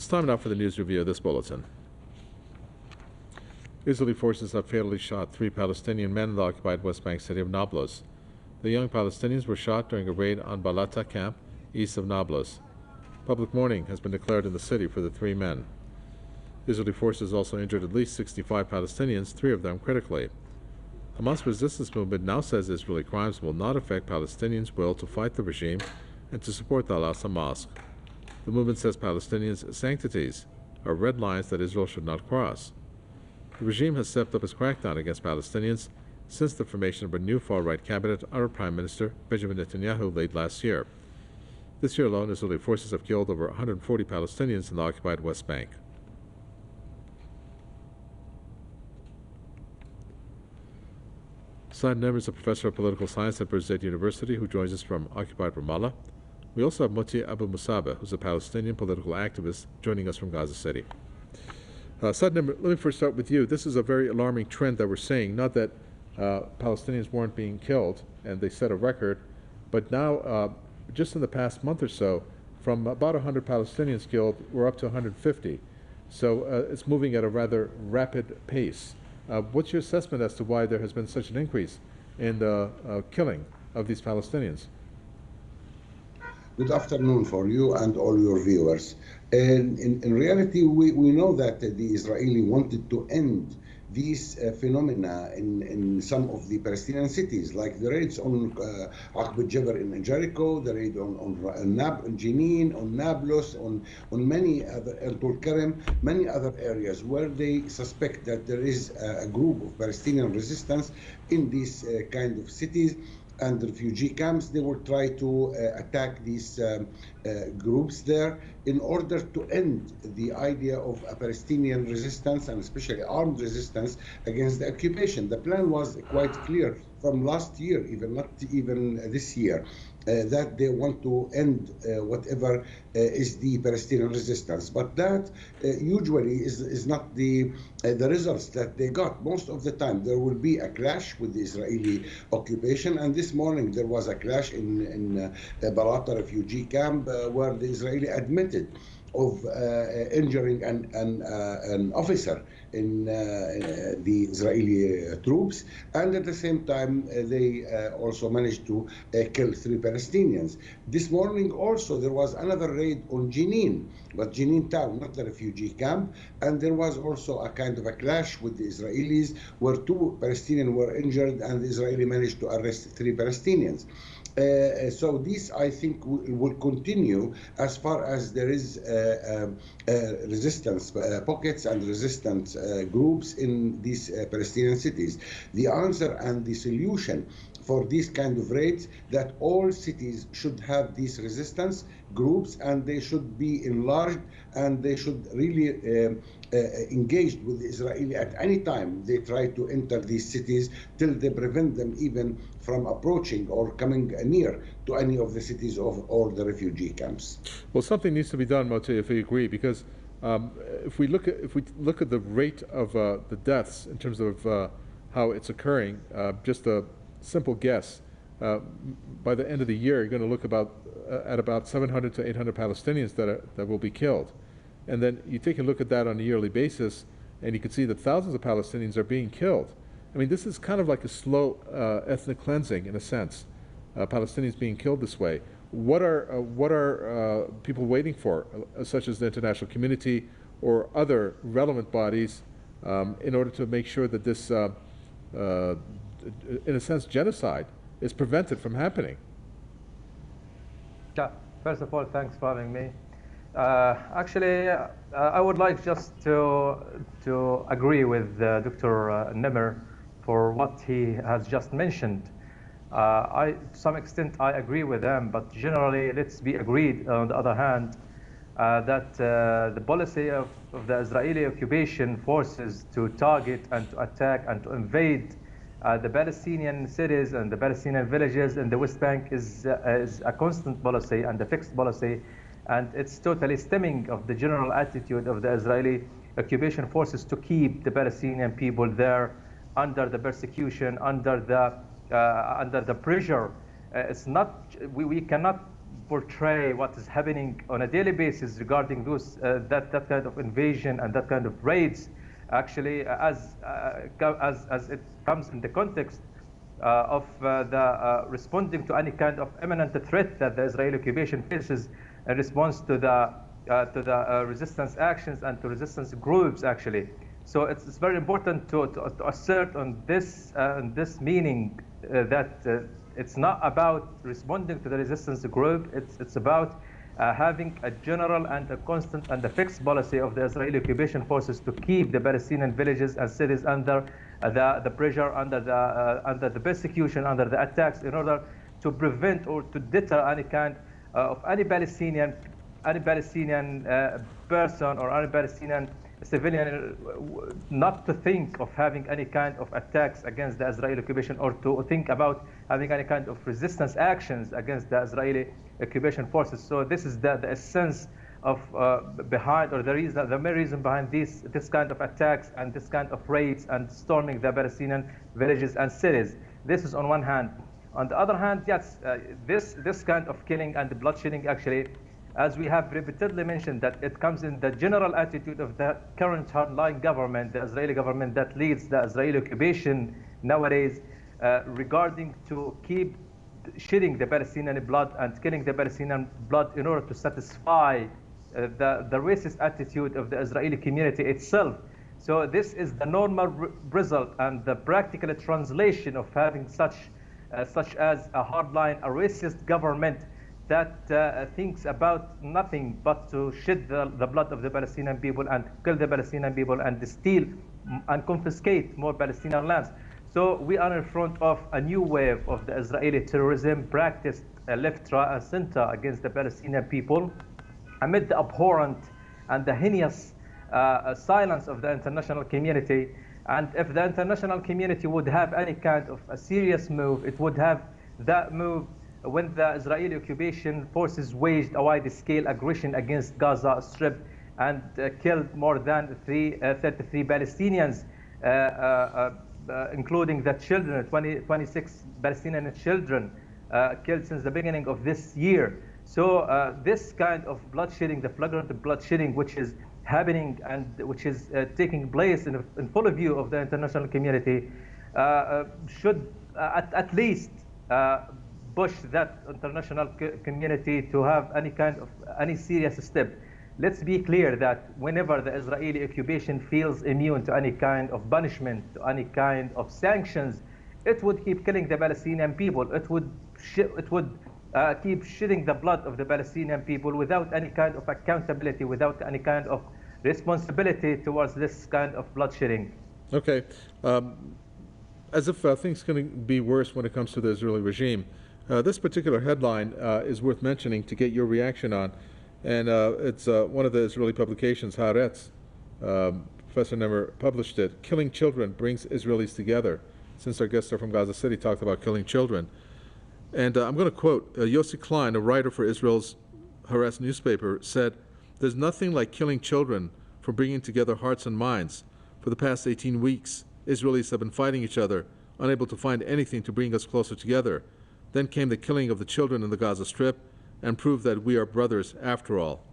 It's time now for the news review of this bulletin. Israeli forces have fatally shot 3 Palestinian men in the occupied West Bank city of Nablus. The young Palestinians were shot during a raid on Balata camp east of Nablus. Public mourning has been declared in the city for the 3 men. Israeli forces also injured at least 65 Palestinians, 3 of them critically. Hamas resistance movement now says Israeli crimes will not affect Palestinians' will to fight the regime and to support the al-Aqsa mosque. The movement says Palestinians' sanctities are red lines that Israel should not cross. The regime has stepped up its crackdown against Palestinians since the formation of a new far-right cabinet under Prime Minister Benjamin Netanyahu late last year. This year alone, Israeli forces have killed over 140 Palestinians in the occupied West Bank. Saad Nimr is a professor of political science at Birzeit University who joins us from occupied Ramallah. We also have Moti Abu Musabeh, who's a Palestinian political activist, joining us from Gaza City. Saad Nimr, let me first start with you. This is a very alarming trend that we're seeing. Not that Palestinians weren't being killed, and they set a record, but now, just in the past month or so, from about 100 Palestinians killed, we're up to 150. So it's moving at a rather rapid pace. What's your assessment as to why there has been such an increase in the killing of these Palestinians? Good afternoon for you and all your viewers. In reality, we know that the Israeli wanted to end these phenomena in some of the Palestinian cities, like the raids on Aqba Jabr in Jericho, the raid on Jenin, on Nablus, on many other, Tul Karim, many other areas where they suspect that there is a group of Palestinian resistance in these kind of cities and refugee camps. They will try to attack these groups there in order to end the idea of a Palestinian resistance, and especially armed resistance against the occupation. The plan was quite clear from last year, even not even this year, that they want to end whatever is the Palestinian resistance. But that usually is not the results that they got. Most of the time there will be a clash with the Israeli occupation, and this morning there was a clash in Balata refugee camp where the Israeli admitted of injuring an officer in the Israeli troops, and at the same time they also managed to kill 3 Palestinians. This morning also there was another raid on Jenin, but Jenin town, not the refugee camp, and there was also a kind of a clash with the Israelis where 2 Palestinians were injured and the Israeli managed to arrest 3 Palestinians. So this, I think, will continue as far as there is resistance pockets and resistance groups in these Palestinian cities. The answer and the solution for these kind of raids, that all cities should have these resistance groups, and they should be enlarged, and they should really engage with the Israeli at any time they try to enter these cities, till they prevent them even from approaching or coming near to any of the cities or the refugee camps. Well, something needs to be done, Moti, if we agree, because if we look at the rate of the deaths in terms of how it's occurring, just a simple guess, by the end of the year, you're going to look at about 700 to 800 Palestinians that will be killed. And then you take a look at that on a yearly basis, and you can see that thousands of Palestinians are being killed. I mean, this is kind of like a slow ethnic cleansing, in a sense. Palestinians being killed this way. What are people waiting for, such as the international community or other relevant bodies, in order to make sure that this, in a sense, genocide is prevented from happening? Yeah. First of all, thanks for having me. Actually, I would like just to agree with Dr. Nimr for what he has just mentioned. To some extent, I agree with him, but generally, let's be agreed, on the other hand, that the policy of the Israeli occupation forces to target and to attack and to invade the Palestinian cities and the Palestinian villages in the West Bank is a constant policy and a fixed policy, and it's totally stemming of the general attitude of the Israeli occupation forces to keep the Palestinian people there under the persecution, under the pressure. It's not, we cannot portray what is happening on a daily basis regarding those that kind of invasion and that kind of raids, actually, as it comes in the context of the responding to any kind of imminent threat that the Israeli occupation faces in response to the resistance actions and to resistance groups, actually. So it's very important to assert on this meaning that it's not about responding to the resistance group. It's about having a general and a constant and a fixed policy of the Israeli occupation forces to keep the Palestinian villages and cities under the pressure, under the persecution, under the attacks, in order to prevent or to deter any kind of any Palestinian person or any Palestinian civilian not to think of having any kind of attacks against the Israeli occupation, or to think about having any kind of resistance actions against the Israeli occupation forces. So this is the essence of behind, or the main reason behind this kind of attacks and this kind of raids and storming the Palestinian villages and cities. This is on one hand. On the other hand, yes, this kind of killing and bloodshedding, actually, as we have repeatedly mentioned, that it comes in the general attitude of the current hardline government, the Israeli government that leads the Israeli occupation nowadays, regarding to keep shedding the Palestinian blood and killing the Palestinian blood in order to satisfy the racist attitude of the Israeli community itself. So this is the normal result and the practical translation of having such as a hardline, a racist government that thinks about nothing but to shed the blood of the Palestinian people and kill the Palestinian people and steal and confiscate more Palestinian lands. So we are in front of a new wave of the Israeli terrorism practiced left, right, and center against the Palestinian people, amid the abhorrent and the heinous silence of the international community. And if the international community would have any kind of a serious move, it would have that move when the Israeli occupation forces waged a wide-scale aggression against Gaza Strip and killed more than 33 Palestinians, including the children, 26 Palestinian children killed since the beginning of this year. So this kind of bloodshedding, the flagrant bloodshedding which is happening and which is taking place in full view of the international community, should at least push that international community to have any serious step. Let's be clear that whenever the Israeli occupation feels immune to any kind of punishment, to any kind of sanctions, it would keep killing the Palestinian people. It would keep shedding the blood of the Palestinian people without any kind of accountability, without any kind of responsibility towards this kind of bloodshedding. Okay. As if things can be worse when it comes to the Israeli regime. This particular headline is worth mentioning to get your reaction on, and it's one of the Israeli publications, Haaretz. Professor Nemer published it. Killing children brings Israelis together. Since our guests are from Gaza City, talked about killing children. And I'm going to quote, Yossi Klein, a writer for Israel's Haaretz newspaper, said, "There's nothing like killing children for bringing together hearts and minds. For the past 18 weeks, Israelis have been fighting each other, unable to find anything to bring us closer together. Then came the killing of the children in the Gaza Strip and proved that we are brothers after all."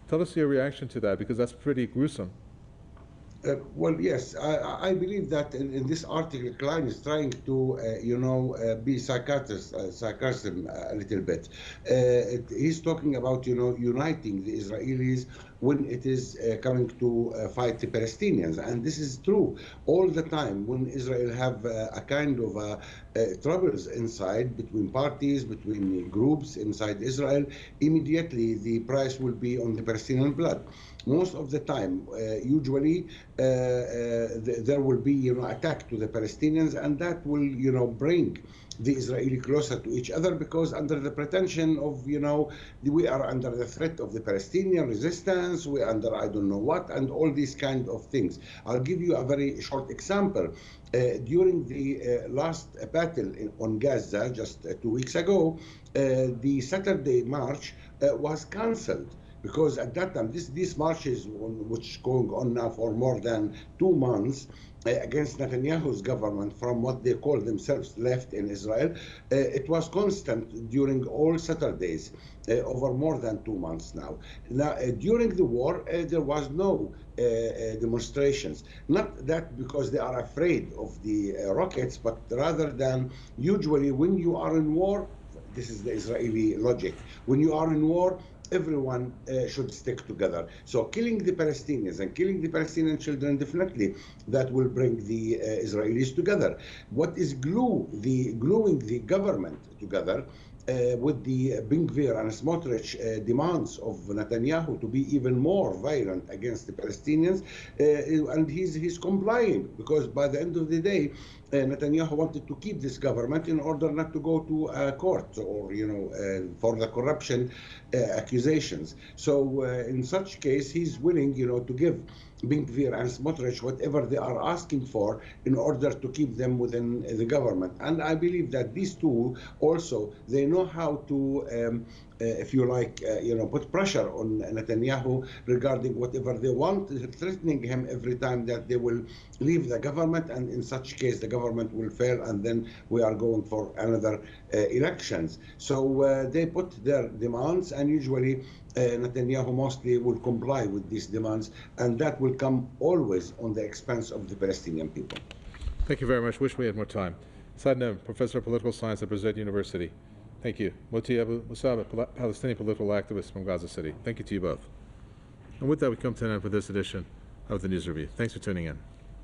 Tell us your reaction to that, because that's pretty gruesome. Well, yes, I believe that in this article, Klein is trying to, be sarcastic a little bit. He's talking about, uniting the Israelis when it is coming to fight the Palestinians. And this is true all the time when Israel have a kind of troubles inside, between parties, between groups inside Israel. Immediately the price will be on the Palestinian blood. Most of the time, usually, there will be, attack to the Palestinians, and that will, bring the Israeli closer to each other, because under the pretension of, we are under the threat of the Palestinian resistance, we're under I don't know what, and all these kind of things. I'll give you a very short example. During the last battle on Gaza, just 2 weeks ago, the Saturday march was cancelled. because at that time, these marches, which going on now for more than 2 months, against Netanyahu's government from what they call themselves left in Israel, it was constant during all Saturdays over more than 2 months now. Now, during the war, there was no demonstrations. Not that because they are afraid of the rockets, but rather than usually when you are in war, this is the Israeli logic, when you are in war, everyone should stick together. So killing the Palestinians and killing the Palestinian children, definitely that will bring the Israelis together. What is gluing the government together with the Ben Gvir and Smotrich demands of Netanyahu to be even more violent against the Palestinians, and he's complying, because by the end of the day, Netanyahu wanted to keep this government in order not to go to court or, for the corruption accusations. So in such case, he's willing, to give Ben Gvir and Smotrich whatever they are asking for in order to keep them within the government. And I believe that these two also, they know how to, if you like, put pressure on Netanyahu regarding whatever they want, threatening him every time that they will leave the government, and in such case the government will fail, and then we are going for another elections. So they put their demands, and usually Netanyahu mostly will comply with these demands, and that will come always on the expense of the Palestinian people. Thank you very much. Wish we had more time. Sadnem, Professor of Political Science at Birzeit University. Thank you. Moti Abu Musab, Palestinian political activist from Gaza City. Thank you to you both. And with that, we come to an end for this edition of the News Review. Thanks for tuning in.